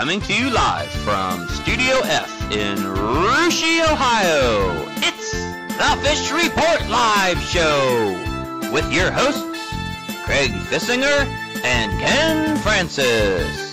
coming to you live from Studio F in Russia, Ohio. It's the Fish Report Live Show with your hosts, Craig Fissinger and Ken Francis.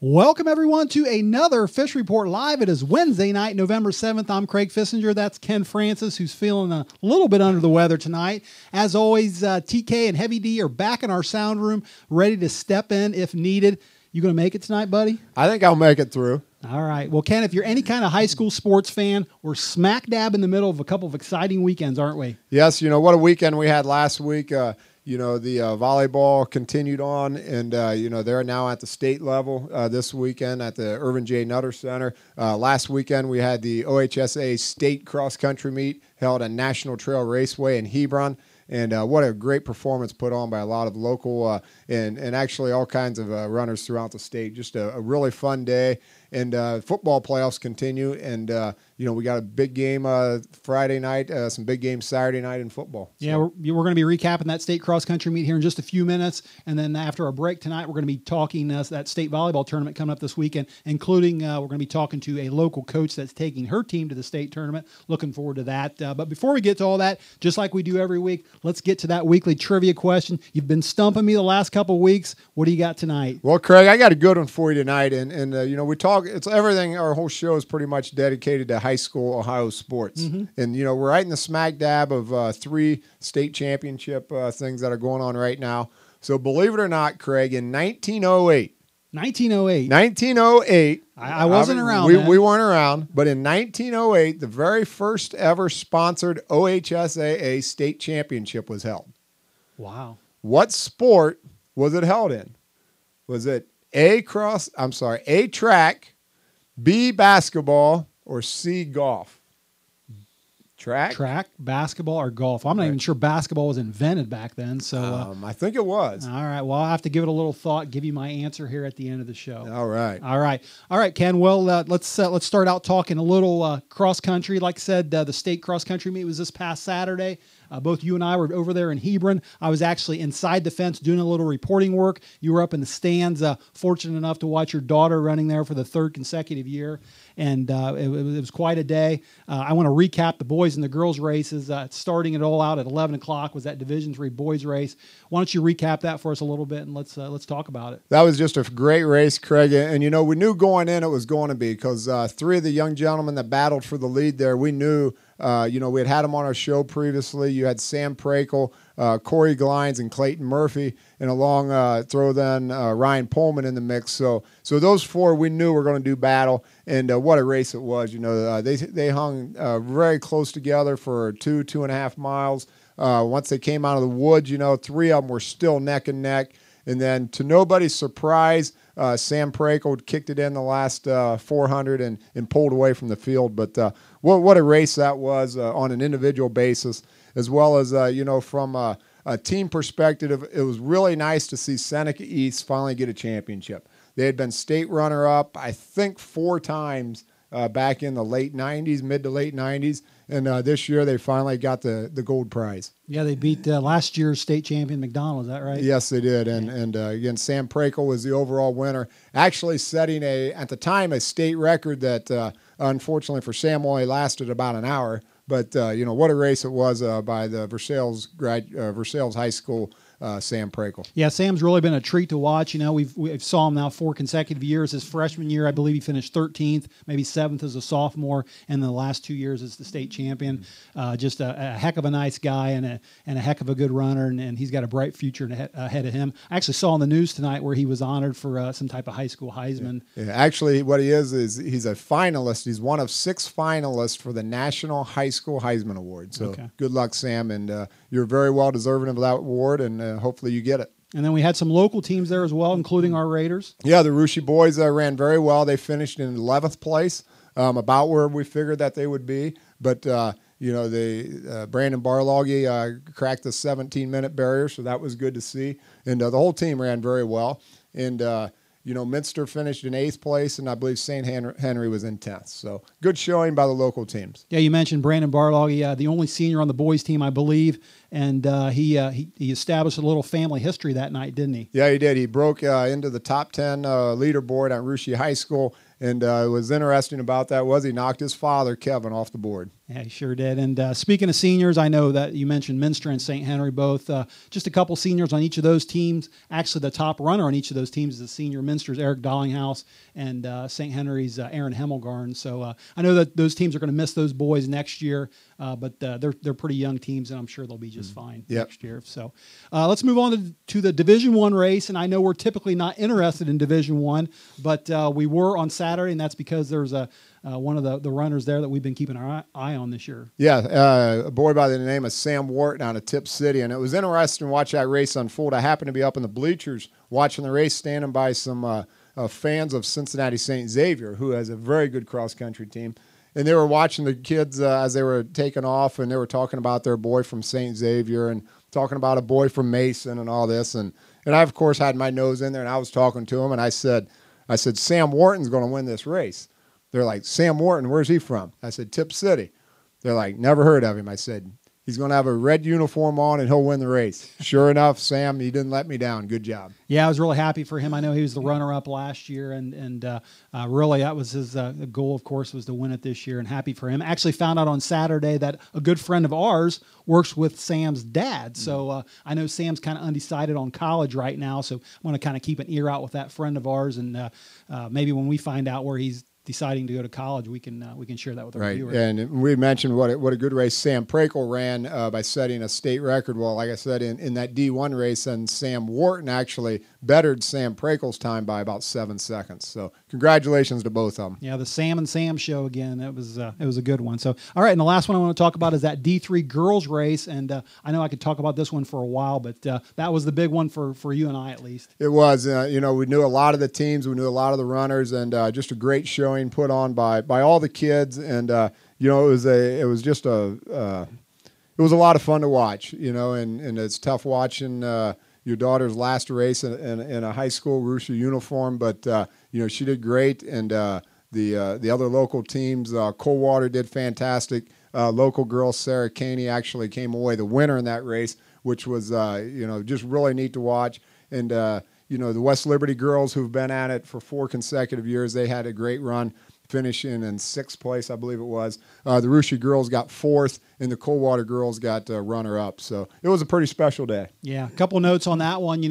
Welcome, everyone, to another Fish Report Live. It is Wednesday night, November 7th. I'm Craig Fissinger. That's Ken Francis, who's feeling a little bit under the weather tonight. As always, TK and Heavy D are back in our sound room, ready to step in if needed. You going to make it tonight, buddy? I think I'll make it through. All right. Well, Ken, if you're any kind of high school sports fan, we're smack dab in the middle of a couple of exciting weekends, aren't we? Yes. What a weekend we had last week. The volleyball continued on, and, they're now at the state level this weekend at the Irvin J. Nutter Center. Last weekend, we had the OHSA state cross-country meet held at National Trail Raceway in Hebron. And what a great performance put on by a lot of local and actually all kinds of runners throughout the state. Just a really fun day. And football playoffs continue. And, we got a big game Friday night, some big games Saturday night in football. So. Yeah, we're going to be recapping that state cross-country meet here in just a few minutes. And then after our break tonight, we're going to be talking that state volleyball tournament coming up this weekend, including we're going to be talking to a local coach that's taking her team to the state tournament. Looking forward to that. But before we get to all that, just like we do every week, let's get to that weekly trivia question. You've been stumping me the last couple of weeks. What do you got tonight? Well, Craig, I got a good one for you tonight. And we talk, it's everything, our whole show is pretty much dedicated to high school Ohio sports. Mm-hmm. And, we're right in the smack dab of 3 state championship things that are going on right now. So believe it or not, Craig, in 1908. 1908. I wasn't around. We weren't around, but in 1908, the very first ever sponsored OHSAA state championship was held. Wow. What sport was it held in? Was it A, track, B, basketball, or C, golf? Track, basketball, or golf? I'm not even sure basketball was invented back then. So I think it was. All right. Well, I'll have to give it a little thought, give you my answer here at the end of the show. All right, Ken. Well, let's start out talking a little cross country. Like I said, the state cross country meet was this past Saturday. Both you and I were over there in Hebron. I was actually inside the fence doing a little reporting work. You were up in the stands, fortunate enough to watch your daughter running there for the 3rd consecutive year. And it was quite a day. I want to recap the boys and the girls races. Starting it all out at 11 o'clock was that Division III boys race. Why don't you recap that for us a little bit, and let's talk about it. That was just a great race, Craig. And, we knew going in it was going to be because 3 of the young gentlemen that battled for the lead there, we knew we had them on our show previously. You had Sam Prakel, Corey Glines, and Clayton Murphy, and along throw then Ryan Pullman in the mix. So those 4 we knew were going to do battle, and what a race it was. They hung very close together for 2.5 miles. Once they came out of the woods, 3 of them were still neck and neck. And then, to nobody's surprise, Sam Prakel kicked it in the last 400 and pulled away from the field. But what a race that was on an individual basis, as well as, from a team perspective. It was really nice to see Seneca East finally get a championship. They had been state runner-up, I think, 4 times back in the mid to late 90s. And this year they finally got the gold prize. Yeah, they beat last year's state champion McDonald. Is that right? Yes, they did. And again, Sam Prakel was the overall winner, actually setting at the time a state record that unfortunately for Sam only lasted about an hour. But what a race it was by the Versailles High School. Sam Prakel. Yeah, Sam's really been a treat to watch. We've saw him now 4 consecutive years. His freshman year, I believe he finished 13th, maybe 7th as a sophomore, and the last 2 years as the state champion. Just a heck of a nice guy and a heck of a good runner, and he's got a bright future ahead of him. I actually saw on the news tonight where he was honored for some type of high school Heisman. Yeah, actually, what he is he's a finalist. He's one of 6 finalists for the National High School Heisman Award. So Good luck, Sam, and you're very well deserving of that award, and hopefully you get it. And then we had some local teams there as well, including our Raiders. Yeah, the Russia boys ran very well. They finished in 11th place, about where we figured that they would be. But, Brandon Barloggy cracked the 17-minute barrier, so that was good to see. And the whole team ran very well. And, Minster finished in 8th place, and I believe St. Henry was in 10th. So good showing by the local teams. Yeah, you mentioned Brandon Barlog, the only senior on the boys team, I believe, and he established a little family history that night, didn't he? Yeah, he did. He broke into the top 10 leaderboard at Russia High School, and what was interesting about that was he knocked his father, Kevin, off the board. Yeah, he sure did. And speaking of seniors, I know that you mentioned Minster and St. Henry both. Just a couple seniors on each of those teams. Actually, the top runner on each of those teams is the senior. Minster's Eric Dollinghouse and St. Henry's Aaron Hemmelgarn. So I know that those teams are going to miss those boys next year, but they're pretty young teams, and I'm sure they'll be just fine next year. So let's move on to the Division I race. And I know we're typically not interested in Division I, but we were on Saturday, and that's because there's one of the runners there that we've been keeping our eye on this year. Yeah, a boy by the name of Sam Wharton out of Tip City, and it was interesting to watch that race unfold. I happened to be up in the bleachers watching the race, standing by some fans of Cincinnati St. Xavier, who has a very good cross-country team. And they were watching the kids as they were taking off, and they were talking about their boy from St. Xavier and talking about a boy from Mason and all this. And I, of course, had my nose in there, and I was talking to him, and I said, Sam Wharton's going to win this race. They're like, Sam Wharton, where's he from? I said, Tip City. They're like, never heard of him. I said, he's going to have a red uniform on and he'll win the race. Sure enough, Sam, he didn't let me down. Good job. Yeah, I was really happy for him. I know he was the runner-up last year, and really that was his goal, of course, was to win it this year, and happy for him. Actually found out on Saturday that a good friend of ours works with Sam's dad. So I know Sam's kind of undecided on college right now, so I'm going to kind of keep an ear out with that friend of ours, and maybe when we find out where he's deciding to go to college, we can share that with our viewers. And we mentioned what a good race Sam Prakel ran by setting a state record. Well, like I said, in that D1 race, and Sam Wharton actually bettered Sam Prakel's time by about 7 seconds. So congratulations to both of them. Yeah, the Sam and Sam show again. It was a good one. So all right, and the last one I want to talk about is that D3 girls race, and I know I could talk about this one for a while, but that was the big one for you and I at least. It was. We knew a lot of the teams, we knew a lot of the runners, and just a great showing put on by all the kids, and it was a lot of fun to watch, and it's tough watching your daughter's last race in a high school Russia uniform, but she did great, and the other local teams, Coldwater did fantastic. Local girl Sarah Caney actually came away the winner in that race, which was just really neat to watch, and the West Liberty girls, who've been at it for 4 consecutive years, they had a great run, finishing in 6th place, I believe it was. The Russia girls got 4th, and the Coldwater girls got runner-up. So it was a pretty special day. Yeah, a couple notes on that one.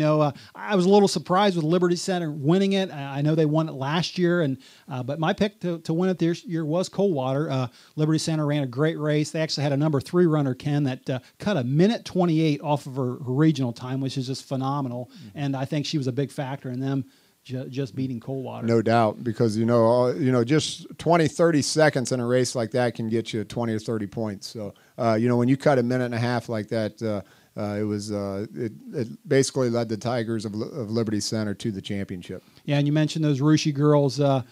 I was a little surprised with Liberty Center winning it. I know they won it last year, but my pick to win it this year was Coldwater. Liberty Center ran a great race. They actually had a number 3 runner, Ken, that cut a 1:28 off of her regional time, which is just phenomenal. And I think she was a big factor in them just beating Coldwater. No doubt, because just 20, 30 seconds in a race like that can get you 20 or 30 points. So when you cut a 1.5 like that, it basically led the Tigers of Liberty Center to the championship. Yeah, and you mentioned those Russia girls. A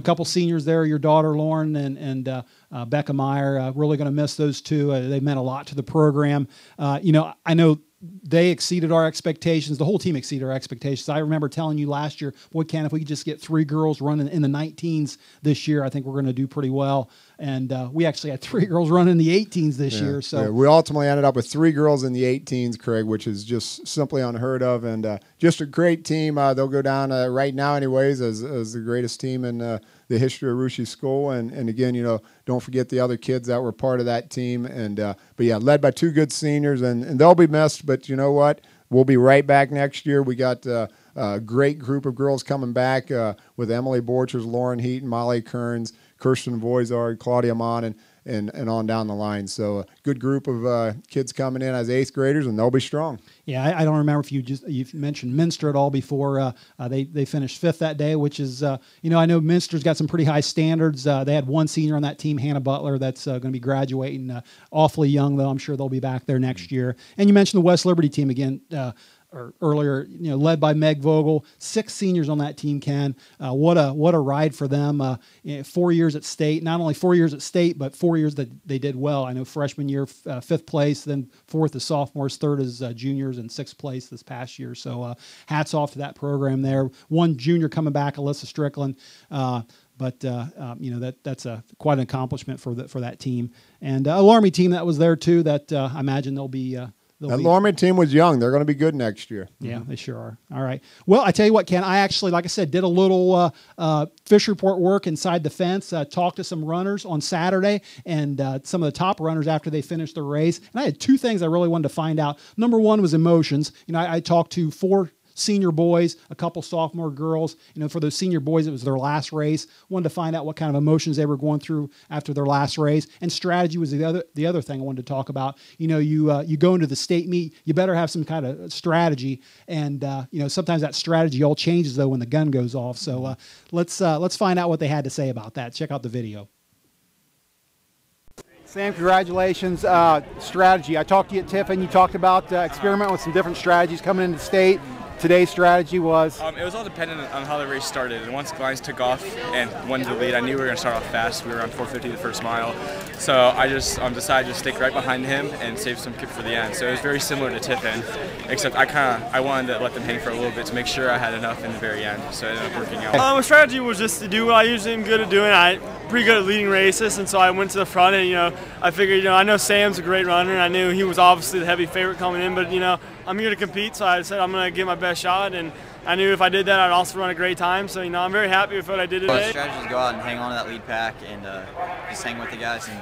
couple seniors there, your daughter Lauren and Becca Meyer. Really going to miss those two. They meant a lot to the program. I know they exceeded our expectations. The whole team exceeded our expectations. I remember telling you last year, boy, Ken, if we could just get 3 girls running in the 19s this year, I think we're going to do pretty well. And we actually had 3 girls running in the 18s this year. So we ultimately ended up with 3 girls in the 18s, Craig, which is just simply unheard of. And just a great team. They'll go down right now anyways as the greatest team in the history of Russia School. And again, don't forget the other kids that were part of that team. And but yeah, led by 2 good seniors, and they'll be missed. But you know what? We'll be right back next year. We got a great group of girls coming back with Emily Borchers, Lauren Heaton, Molly Kearns, Kirsten Voizard, Claudia Mon, and on down the line. So a good group of kids coming in as 8th graders, and they'll be strong. Yeah, I don't remember if you've mentioned Minster at all before. They finished 5th that day, which is I know Minster's got some pretty high standards. They had 1 senior on that team, Hannah Butler, that's going to be graduating. Awfully young though. I'm sure they'll be back there next year. And you mentioned the West Liberty team again. or earlier, led by Meg Vogel. 6 seniors on that team, Ken. What a ride for them. 4 years at state, not only 4 years at state, but 4 years that they did well. I know freshman year, 5th place, then 4th as sophomores, 3rd as juniors, and 6th place this past year. So hats off to that program there. One junior coming back, Alyssa Strickland. But that's quite an accomplishment for that team, and a Laramie team that was there too. That I imagine they'll be. That Laramie team was young. They're going to be good next year. Yeah, they sure are. All right. Well, I tell you what, Ken, I actually, like I said, did a little fish report work inside the fence, talked to some runners on Saturday and some of the top runners after they finished the race. And I had 2 things I really wanted to find out. Number one was emotions. I talked to 4 senior boys, a couple sophomore girls. For those senior boys, it was their last race. Wanted to find out what kind of emotions they were going through after their last race. And strategy was the other thing I wanted to talk about. You go into the state meet, you better have some kind of strategy. And sometimes that strategy all changes though when the gun goes off. So let's find out what they had to say about that. Check out the video. Sam, congratulations. Strategy. I talked to you at Tiffin. You talked about experimenting with some different strategies coming into state. Today's strategy was? It was all dependent on how the race started. And once Glines took off and won the lead, I knew we were going to start off fast. We were on 4:50 the first mile. So I just decided to stick right behind him and save some kick for the end. So it was very similar to Tiffin, except I wanted to let them hang for a little bit to make sure I had enough in the very end. So it ended up working out. My strategy was just to do what I usually am good at doing. I'm pretty good at leading races, and so I went to the front and, I figured, I know Sam's a great runner, and I knew he was obviously the heavy favorite coming in, but, I'm here to compete, so I said I'm going to give my best shot, and I knew if I did that, I'd also run a great time. So, I'm very happy with what I did today. The strategy is go out and hang on to that lead pack and just hang with the guys, and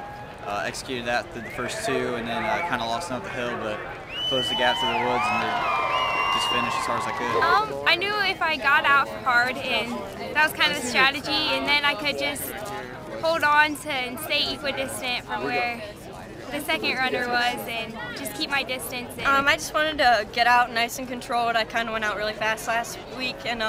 executed that through the first 2, and then kind of lost them up the hill, but closed the gap through the woods and just finished as hard as I could. I knew if I got out hard, and that was kind of the strategy, and then I could just hold on to and stay equidistant from where the second runner was and just keep my distance. I just wanted to get out nice and controlled. I kind of went out really fast last week and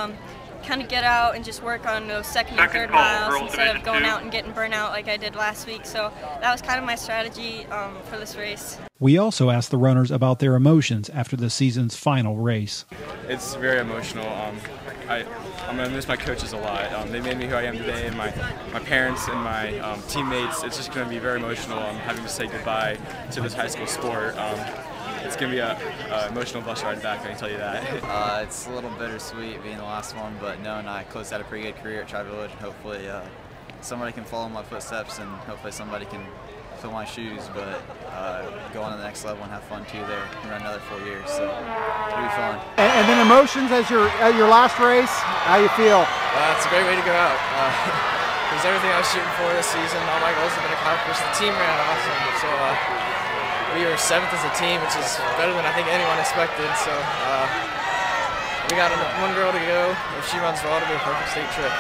kind of get out and just work on those second and third miles instead of going out and getting burnt out like I did last week. So that was kind of my strategy for this race. We also asked the runners about their emotions after the season's final race. It's very emotional. I'm going to miss my coaches a lot. They made me who I am today, and my parents and my teammates. It's just going to be very emotional having to say goodbye to this high school sport. It's going to be an emotional bus ride back, I can tell you that. It's a little bittersweet being the last one, but knowing I closed out a pretty good career at Tri-Village, and hopefully somebody can follow my footsteps, and hopefully somebody can fill my shoes, but go on to the next level and have fun too there and run another 4 years, so it'll be fun. And then emotions at your last race, how you feel? It's a great way to go out. It was everything I was shooting for this season. All my goals have been accomplished. The team ran awesome, so we were 7th as a team, which is better than I think anyone expected, so we got one girl to go. If she runs well, it'll be a perfect state trip.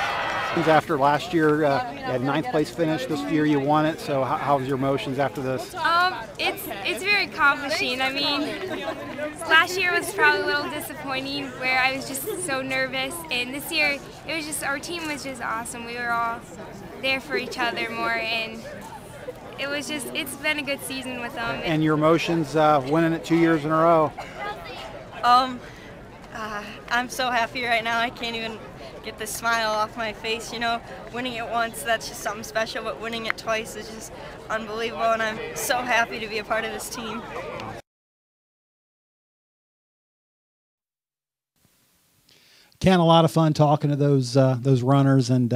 After last year, you had 9th place finish. This year you won it. So how was your emotions after this? It's very accomplishing. I mean, last year was probably a little disappointing where I was just so nervous, and this year it was just, our team was just awesome. We were all there for each other more, and it's been a good season with them. And your emotions winning it 2 years in a row? I'm so happy right now. I can't even get the smile off my face. Winning it once, that's just something special, but winning it twice is just unbelievable, and I'm so happy to be a part of this team. Ken, a lot of fun talking to those runners, and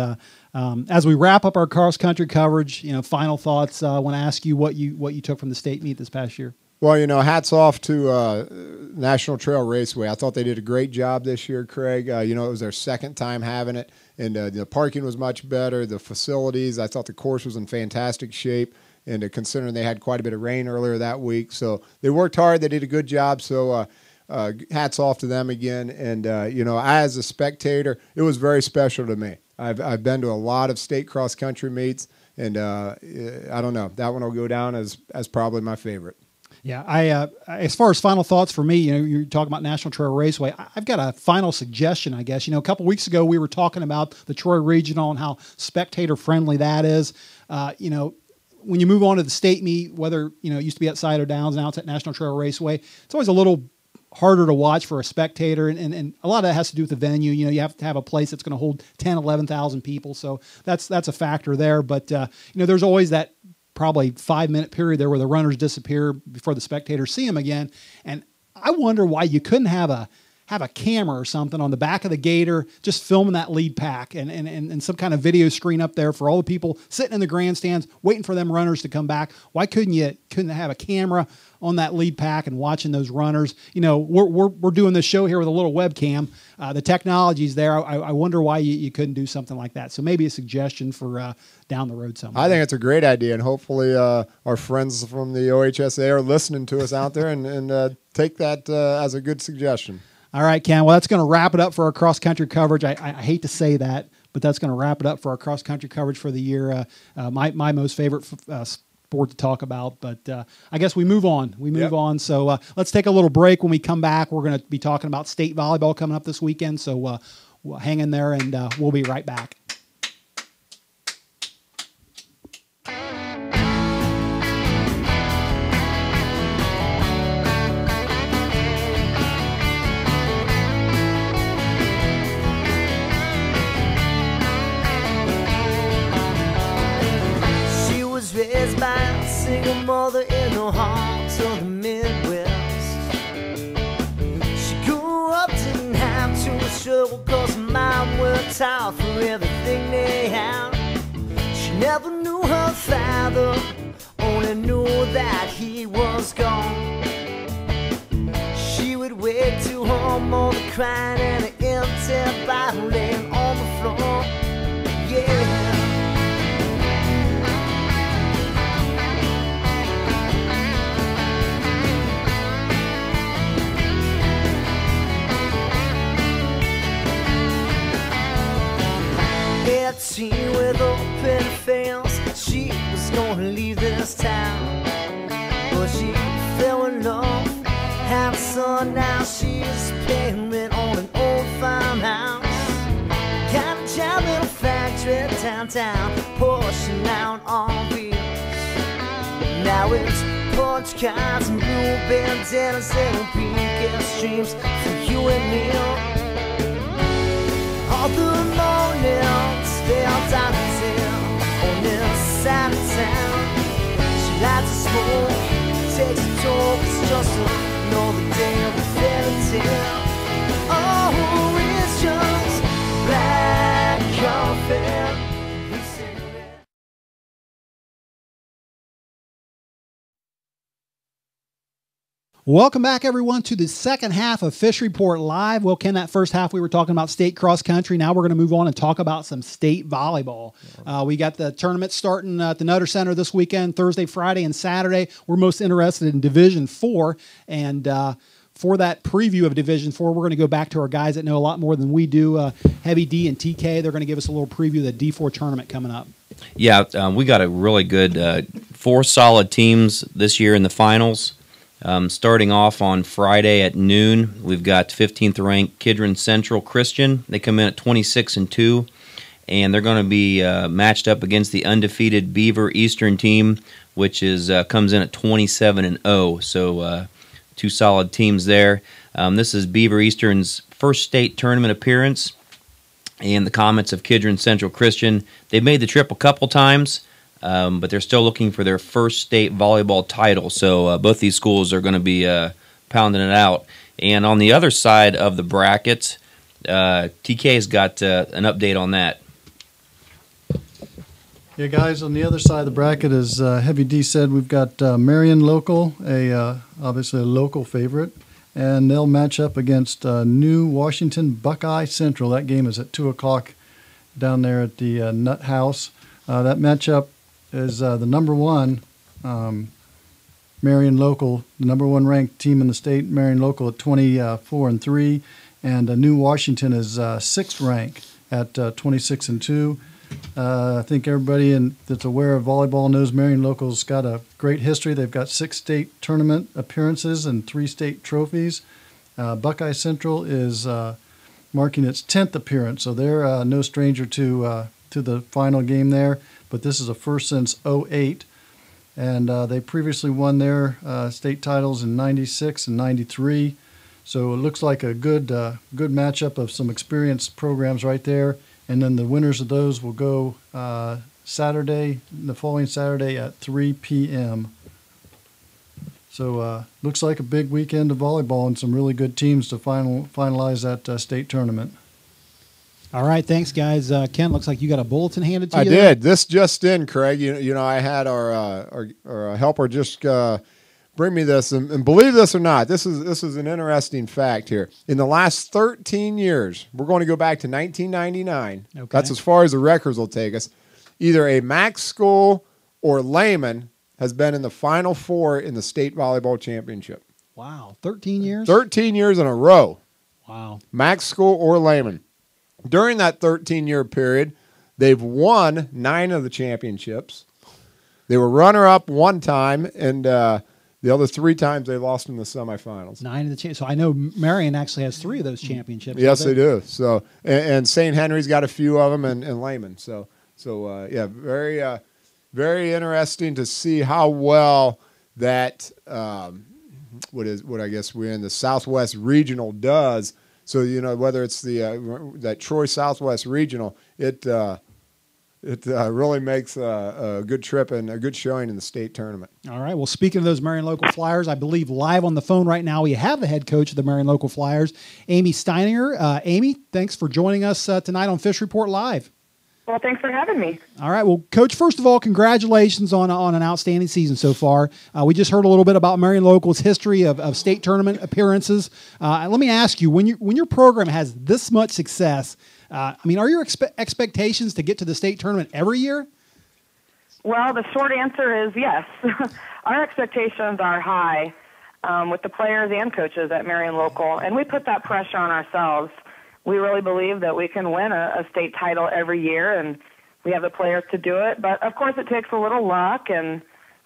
as we wrap up our cross country coverage, final thoughts. I want to ask you what you took from the state meet this past year. Well, hats off to National Trail Raceway. I thought they did a great job this year, Craig. It was their second time having it, and the parking was much better. The facilities, I thought the course was in fantastic shape, and considering they had quite a bit of rain earlier that week. So they worked hard. They did a good job. So hats off to them again. And, I, as a spectator, it was very special to me. I've been to a lot of state cross-country meets, and I don't know. That one will go down as probably my favorite. Yeah, as far as final thoughts for me, you're talking about National Trail Raceway. I've got a final suggestion, I guess. A couple weeks ago we were talking about the Troy Regional and how spectator friendly that is. When you move on to the state meet, whether it used to be at Cider Downs, now it's at National Trail Raceway, it's always a little harder to watch for a spectator, and a lot of that has to do with the venue. You know, you have to have a place that's going to hold 10, 11,000 people, so that's a factor there. But you know, there's always that probably 5-minute period there where the runners disappear before the spectators see them again, and I wonder why you couldn't have a camera or something on the back of the gator, just filming that lead pack and some kind of video screen up there for all the people sitting in the grandstands waiting for them runners to come back. Why couldn't have a camera on that lead pack and watching those runners? You know, we're doing this show here with a little webcam. The technology's there. I wonder why you couldn't do something like that. So maybe a suggestion for down the road somewhere. I think it's a great idea, and hopefully our friends from the OHSA are listening to us out there and take that as a good suggestion. All right, Ken. Well, that's going to wrap it up for our cross-country coverage. I hate to say that, but that's going to wrap it up for our cross-country coverage for the year. My most favorite sport to talk about. But I guess we move on. We move on. So let's take a little break. When we come back, we're going to be talking about state volleyball coming up this weekend. So we'll hang in there, and we'll be right back. Raised by a single mother in the heart of the Midwest. She grew up, didn't have to struggle, cause her mom worked hard for everything they had. She never knew her father, only knew that he was gone. She would wake to her mother crying and an empty Bible laying on the floor. Yeah. A teen with open fields, she was gonna leave this town, but she fell in love, had a son. Now she's paying rent on an old farmhouse, got a job in a factory downtown, pushing out on wheels. Now it's porch cars and blue bandanas and pink streams for you and me. All the mornings they are dancing on this side of town. She likes to smoke, takes a talk, it's just another day of a fairy tale. Oh, it's just black coffee. Welcome back, everyone, to the second half of Fish Report Live. Well, Ken, that first half we were talking about state cross country. Now we're going to move on and talk about some state volleyball. We got the tournament starting at the Nutter Center this weekend, Thursday, Friday, and Saturday. We're most interested in Division 4, and for that preview of Division 4, we're going to go back to our guys that know a lot more than we do, Heavy D and TK. They're going to give us a little preview of the D4 tournament coming up. Yeah, we got a really good 4 solid teams this year in the finals. Starting off on Friday at noon, we've got 15th ranked Kidron Central Christian. They come in at 26-2, and they're going to be matched up against the undefeated Beaver Eastern team, which is comes in at 27-0. So 2 solid teams there. This is Beaver Eastern's first state tournament appearance, and the Comets of Kidron Central Christian. They've made the trip a couple times. But they're still looking for their first state volleyball title. So both these schools are going to be pounding it out. And on the other side of the bracket, TK's got an update on that. Yeah, guys, on the other side of the bracket, as Heavy D said, we've got Marion Local, obviously a local favorite, and they'll match up against New Washington Buckeye Central. That game is at 2 o'clock down there at the Nut House. That matchup is the number 1 Marion Local, the number 1 ranked team in the state, Marion Local at 24-3, and New Washington is 6th ranked at 26-2. I think everybody that's aware of volleyball knows Marion Local's got a great history. They've got 6 state tournament appearances and 3 state trophies. Buckeye Central is marking its 10th appearance, so they're no stranger to the final game there. But this is a first since 2008, and they previously won their state titles in 96 and 93. So it looks like a good matchup of some experienced programs right there. And then the winners of those will go Saturday, the following Saturday at 3 p.m. So looks like a big weekend of volleyball and some really good teams to finalize that state tournament. All right, thanks, guys. Ken, looks like you got a bulletin handed to you. I did. This just in, Craig. You know, I had our helper just bring me this, and believe this or not, this is an interesting fact here. In the last 13 years, we're going to go back to 1999. Okay. That's as far as the records will take us. Either a MAC school or Lehman has been in the Final Four in the state volleyball championship. Wow, 13 years? 13 years in a row. Wow. MAC school or Lehman. During that 13-year period, they've won 9 of the championships. They were runner-up one time, and the other 3 times they lost in the semifinals. 9 of the championships. So I know Marion actually has 3 of those championships. Yes, they do. So, and St. Henry's got a few of them, and Lehman. So yeah, very interesting to see how well that what I guess we're in the Southwest Regional does. So, you know, whether it's that Troy Southwest Regional, it really makes a good trip and a good showing in the state tournament. All right. Well, speaking of those Marion Local Flyers, I believe live on the phone right now we have the head coach of the Marion Local Flyers, Amy Steininger. Amy, thanks for joining us tonight on Fish Report Live. Well, thanks for having me. All right. Well, Coach, first of all, congratulations on an outstanding season so far. We just heard a little bit about Marion Local's history of state tournament appearances. Let me ask you, when your program has this much success, I mean, are your expectations to get to the state tournament every year? Well, the short answer is yes. Our expectations are high with the players and coaches at Marion Local, and we put that pressure on ourselves. We really believe that we can win a state title every year, and we have the players to do it. But, of course, it takes a little luck and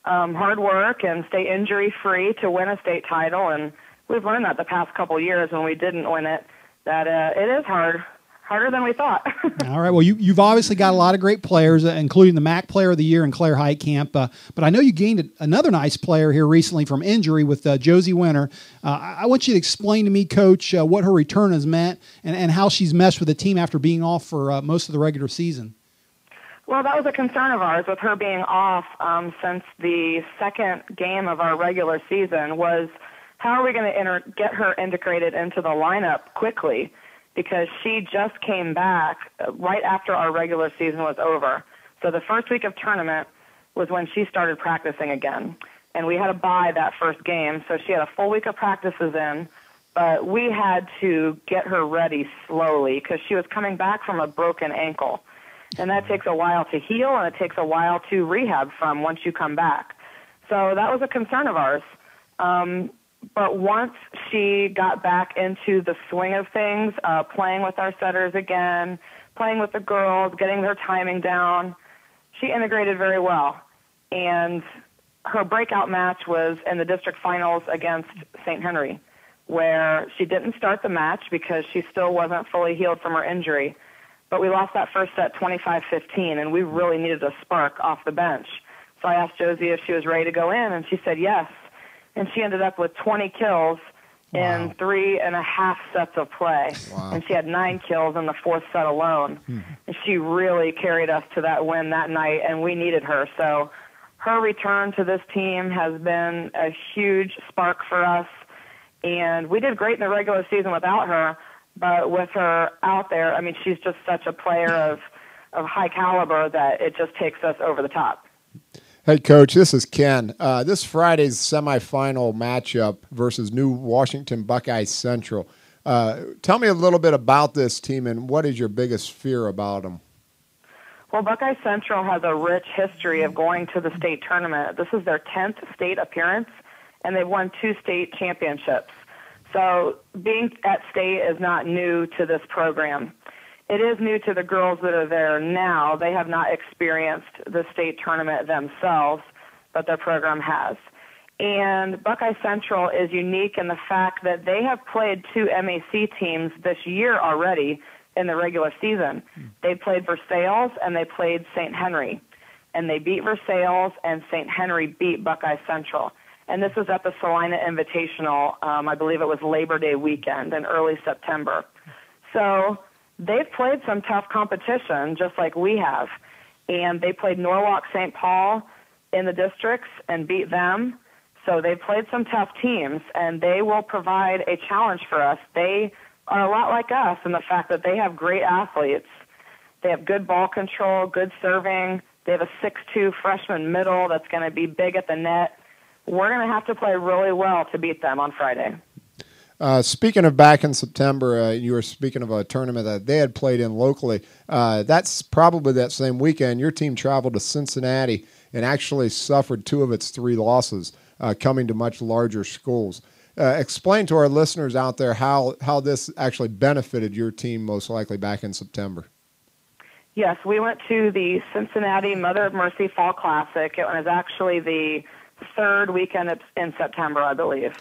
hard work and stay injury-free to win a state title. And we've learned that the past couple years when we didn't win it, that it is harder than we thought. All right. Well, you've obviously got a lot of great players, including the MAC Player of the Year in Claire Heitkamp. But I know you gained another nice player here recently from injury with Josie Winter. I want you to explain to me, Coach, what her return has meant and how she's meshed with the team after being off for most of the regular season. Well, that was a concern of ours with her being off since the second game of our regular season was how are we going to get her integrated into the lineup quickly? Because she just came back right after our regular season was over. So the first week of tournament was when she started practicing again. And we had a bye that first game, so she had a full week of practices in, but we had to get her ready slowly because she was coming back from a broken ankle. And that takes a while to heal, and it takes a while to rehab from once you come back. So that was a concern of ours. But once she got back into the swing of things, playing with our setters again, playing with the girls, getting their timing down, she integrated very well. And her breakout match was in the district finals against St. Henry, where she didn't start the match because she still wasn't fully healed from her injury. But we lost that first set 25-15, and we really needed a spark off the bench. So I asked Josie if she was ready to go in, and she said yes. And she ended up with 20 kills in 3.5 sets of play. Wow. And she had 9 kills in the 4th set alone. And she really carried us to that win that night, and we needed her. So her return to this team has been a huge spark for us. And we did great in the regular season without her, but with her out there, I mean, she's just such a player of high caliber that it just takes us over the top. Hey, Coach, this is Ken. This Friday's semifinal matchup versus New Washington Buckeye Central. Tell me a little bit about this team and what is your biggest fear about them? Well, Buckeye Central has a rich history of going to the state tournament. This is their 10th state appearance, and they've won 2 state championships. So being at state is not new to this program. It is new to the girls that are there now. They have not experienced the state tournament themselves, but their program has. And Buckeye Central is unique in the fact that they have played 2 MAC teams this year already in the regular season. They played Versailles and they played St. Henry. And they beat Versailles and St. Henry beat Buckeye Central. And this was at the Salina Invitational. I believe it was Labor Day weekend in early September. So they've played some tough competition, just like we have. And they played Norwalk St. Paul in the districts and beat them. So they've played some tough teams, and they will provide a challenge for us. They are a lot like us in the fact that they have great athletes. They have good ball control, good serving. They have a 6'2" freshman middle that's going to be big at the net. We're going to have to play really well to beat them on Friday. Speaking of back in September, you were speaking of a tournament that they had played in locally. That's probably that same weekend. Your team traveled to Cincinnati and actually suffered 2 of its 3 losses, coming to much larger schools. Explain to our listeners out there how this actually benefited your team most likely back in September. Yes, we went to the Cincinnati Mother of Mercy Fall Classic. It was actually the 3rd weekend in September, I believe.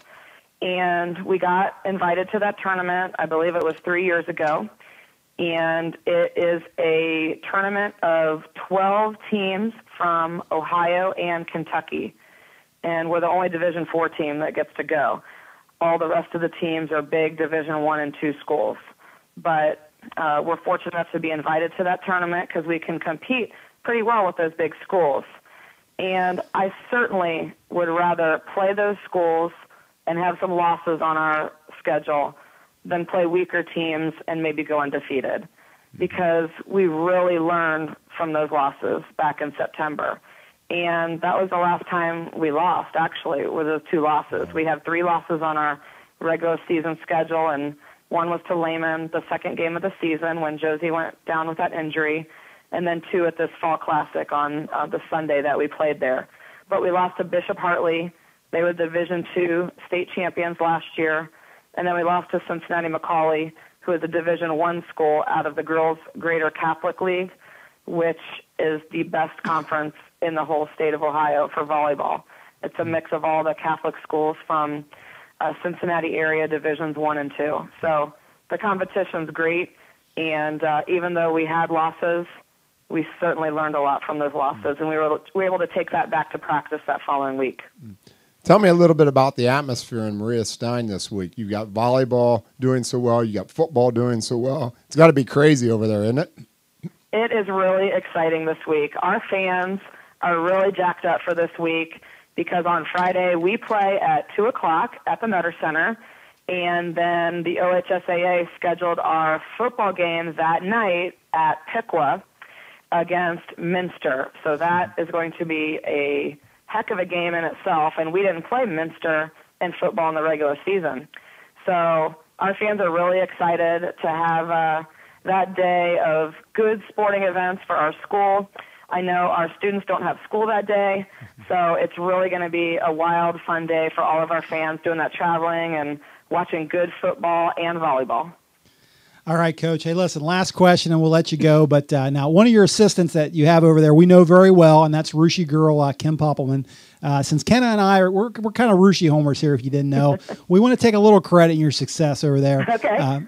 And we got invited to that tournament, I believe it was 3 years ago. And it is a tournament of 12 teams from Ohio and Kentucky. And we're the only Division IV team that gets to go. All the rest of the teams are big Division I and II schools. But we're fortunate enough to be invited to that tournament because we can compete pretty well with those big schools. And I certainly would rather play those schools and have some losses on our schedule than play weaker teams and maybe go undefeated, because we really learned from those losses back in September. And that was the last time we lost, actually, were those 2 losses. We have 3 losses on our regular season schedule, and one was to Lehman, the 2nd game of the season when Josie went down with that injury, and then 2 at this Fall Classic on the Sunday that we played there. But we lost to Bishop Hartley. They were Division II state champions last year. And then we lost to Cincinnati McCauley, who is a Division I school out of the Girls Greater Catholic League, which is the best conference in the whole state of Ohio for volleyball. It's a mix of all the Catholic schools from Cincinnati area Divisions I and II. So the competition's great, and even though we had losses, we certainly learned a lot from those losses, and we were able to take that back to practice that following week. Tell me a little bit about the atmosphere in Maria Stein this week. You got volleyball doing so well. You got football doing so well. It's got to be crazy over there, isn't it? It is really exciting this week. Our fans are really jacked up for this week because on Friday we play at 2 o'clock at the Nutter Center, and then the OHSAA scheduled our football game that night at Piqua against Minster. So that is going to be a heck of a game in itself, and we didn't play Minster in football in the regular season. So our fans are really excited to have that day of good sporting events for our school. I know our students don't have school that day, so it's really going to be a wild, fun day for all of our fans doing that traveling and watching good football and volleyball. All right, Coach. Hey, listen, last question, and we'll let you go. But now, one of your assistants that you have over there, we know very well, and that's Russia girl Kim Poppelman. Since Kenna and I we're kind of Russia homers here, if you didn't know, we want to take a little credit in your success over there. Okay.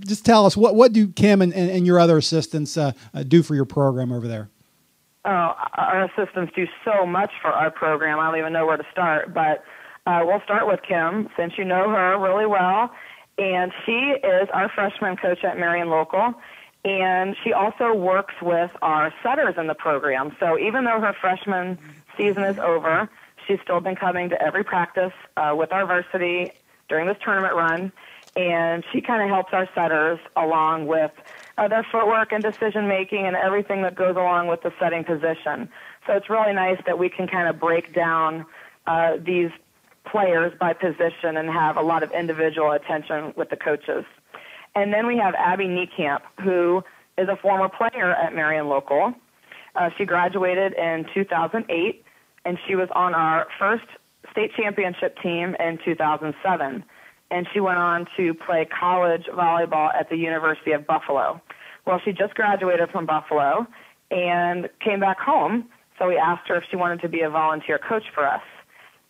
Just tell us what do Kim and your other assistants do for your program over there? Oh, our assistants do so much for our program. I don't even know where to start, but we'll start with Kim, since you know her really well. And she is our freshman coach at Marion Local, and she also works with our setters in the program. So even though her freshman season is over, she's still been coming to every practice with our varsity during this tournament run, and she kind of helps our setters along with their footwork and decision-making and everything that goes along with the setting position. So it's really nice that we can kind of break down these players by position and have a lot of individual attention with the coaches. And then we have Abby Niekamp, who is a former player at Marion Local. She graduated in 2008, and she was on our first state championship team in 2007. And she went on to play college volleyball at the University of Buffalo. Well, she just graduated from Buffalo and came back home, so we asked her if she wanted to be a volunteer coach for us.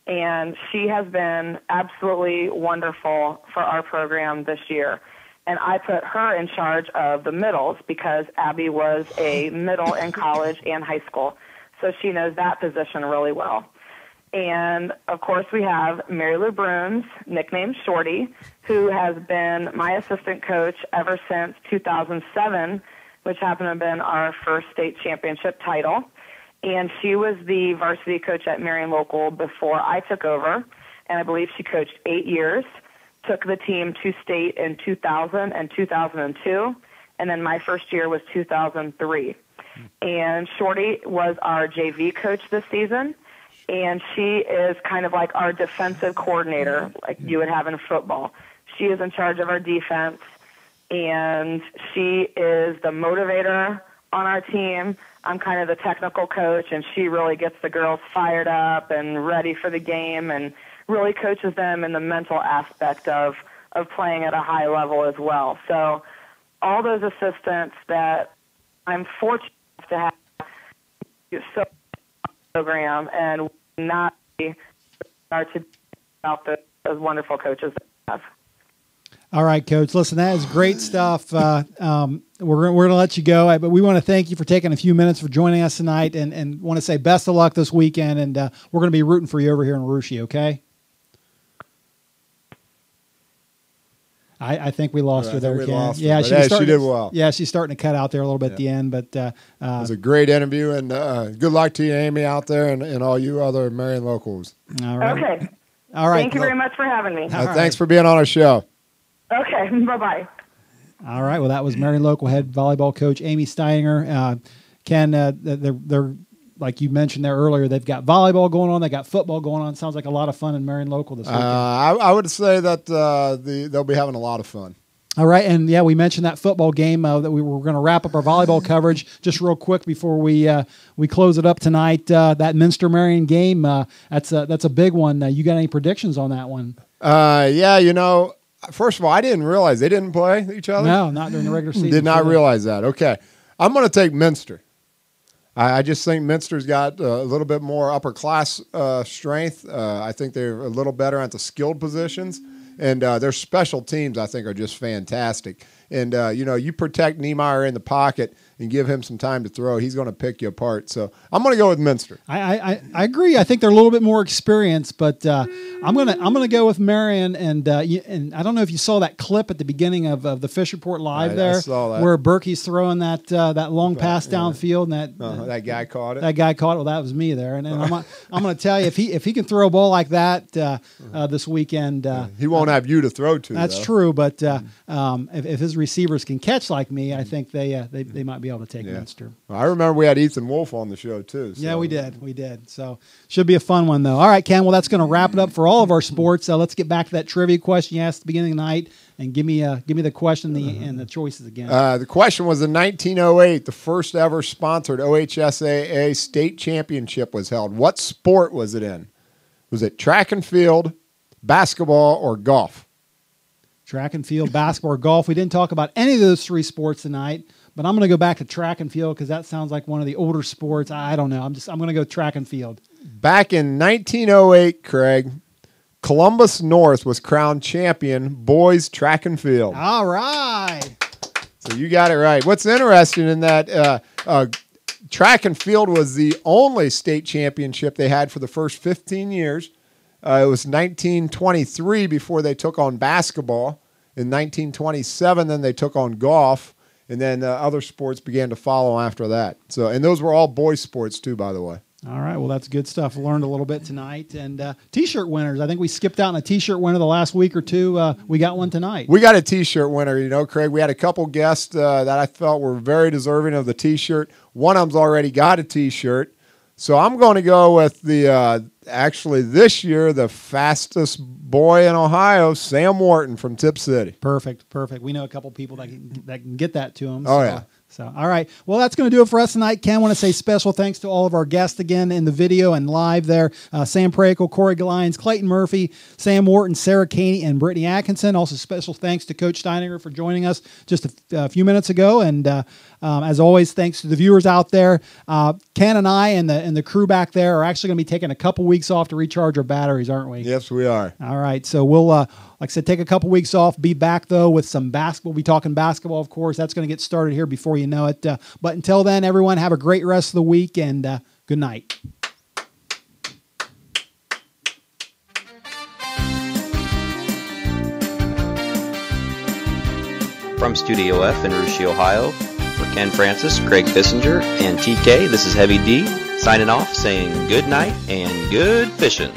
And she has been absolutely wonderful for our program this year. And I put her in charge of the middles because Abby was a middle in college and high school. So she knows that position really well. And, of course, we have Mary Lou Bruns, nicknamed Shorty, who has been my assistant coach ever since 2007, which happened to have been our first state championship title. And she was the varsity coach at Marion Local before I took over, and I believe she coached 8 years, took the team to state in 2000 and 2002, and then my first year was 2003. And Shorty was our JV coach this season, and she is kind of like our defensive coordinator, like you would have in football. She is in charge of our defense, and she is the motivator on our team. I'm kind of the technical coach, and she really gets the girls fired up and ready for the game and really coaches them in the mental aspect of playing at a high level as well. So all those assistants that I'm fortunate to have so program and not be to about those wonderful coaches that we have. All right, Coach. Listen, that is great stuff. We're going to let you go, but we want to thank you for taking a few minutes for joining us tonight, and want to say best of luck this weekend. And we're going to be rooting for you over here in Arooshie. Okay. I think we lost her there, Ken. Yeah, she did well. Yeah, she's starting to cut out there a little bit at the end, but it was a great interview, and good luck to you, Amy, out there, and all you other Marion locals. All right. Okay. All right. Thank you very much for having me. Thanks for being on our show. Okay. Bye-bye. All right. Well, that was Marion Local head volleyball coach Amy Steininger. Ken, they're like you mentioned there earlier, they've got volleyball going on, they got football going on. Sounds like a lot of fun in Marion Local this weekend. I would say that they'll be having a lot of fun. All right, and yeah, we mentioned that football game that we were going to wrap up our volleyball coverage just real quick before we close it up tonight. That Minster Marion game, that's a big one. You got any predictions on that one? Yeah, first of all, I didn't realize they didn't play each other. No, not during the regular season. Did not realize that. Okay, I'm going to take Minster. I just think Minster's got a little bit more upper class strength. I think they're a little better at the skilled positions. And their special teams, I think, are just fantastic. And, you protect Niemeyer in the pocket and give him some time to throw, he's going to pick you apart. So I'm going to go with Minster. I agree. I think they're a little bit more experienced, but I'm gonna go with Marion. And I don't know if you saw that clip at the beginning of the Fish Report Live there, I saw that. where Berkey's throwing that long pass downfield, and that guy caught it. That guy caught it. Well, that was me there. And I'm going to tell you, if he can throw a ball like that this weekend, he won't have you to throw to. That's true. But if his receivers can catch like me, I think they might be able to take Minster. Well, I remember we had Ethan Wolf on the show too. So. Yeah, we did. So should be a fun one though. All right, Ken. Well, that's going to wrap it up for all of our sports. Let's get back to that trivia question you asked at the beginning of the night, and give me the question and the choices again. The question was, in 1908, the first ever sponsored OHSAA state championship was held. What sport was it in? Was it track and field, basketball, or golf? Track and field, basketball, or golf. We didn't talk about any of those three sports tonight, but I'm going to go back to track and field because that sounds like one of the older sports. I don't know. I'm going to go track and field. Back in 1908, Craig, Columbus North was crowned champion boys track and field. All right. So you got it right. What's interesting in that track and field was the only state championship they had for the first 15 years. It was 1923 before they took on basketball. In 1927, then they took on golf, and then other sports began to follow after that. So, and those were all boys' sports too, by the way. All right, well, that's good stuff. Learned a little bit tonight. And T-shirt winners. I think we skipped out on a T-shirt winner the last week or two. We got one tonight. We got a T-shirt winner, Craig. We had a couple guests that I felt were very deserving of the T-shirt. One of them's already got a T-shirt. So I'm going to go with actually this year, the fastest boy in Ohio, Sam Wharton from Tip City. Perfect. We know a couple people that can get that to him. Oh, yeah. So, all right. Well, that's going to do it for us tonight. Ken, I want to say special thanks to all of our guests again in the video and live there. Sam Prakel, Corey Galions, Clayton Murphy, Sam Wharton, Sarah Caney, and Brittany Atkinson. Also, special thanks to Coach Steininger for joining us just a few minutes ago. And as always, thanks to the viewers out there. Ken and I and the crew back there are actually going to be taking a couple weeks off to recharge our batteries, aren't we? Yes, we are. All right. So we'll, like I said, take a couple weeks off. Be back, though, with some basketball. We'll be talking basketball, of course. That's going to get started here before you know it. But until then, everyone, have a great rest of the week, and good night. From Studio F in Russia, Ohio, for Ken Francis, Craig Fissinger, and TK, this is Heavy D, signing off, saying good night and good fishing.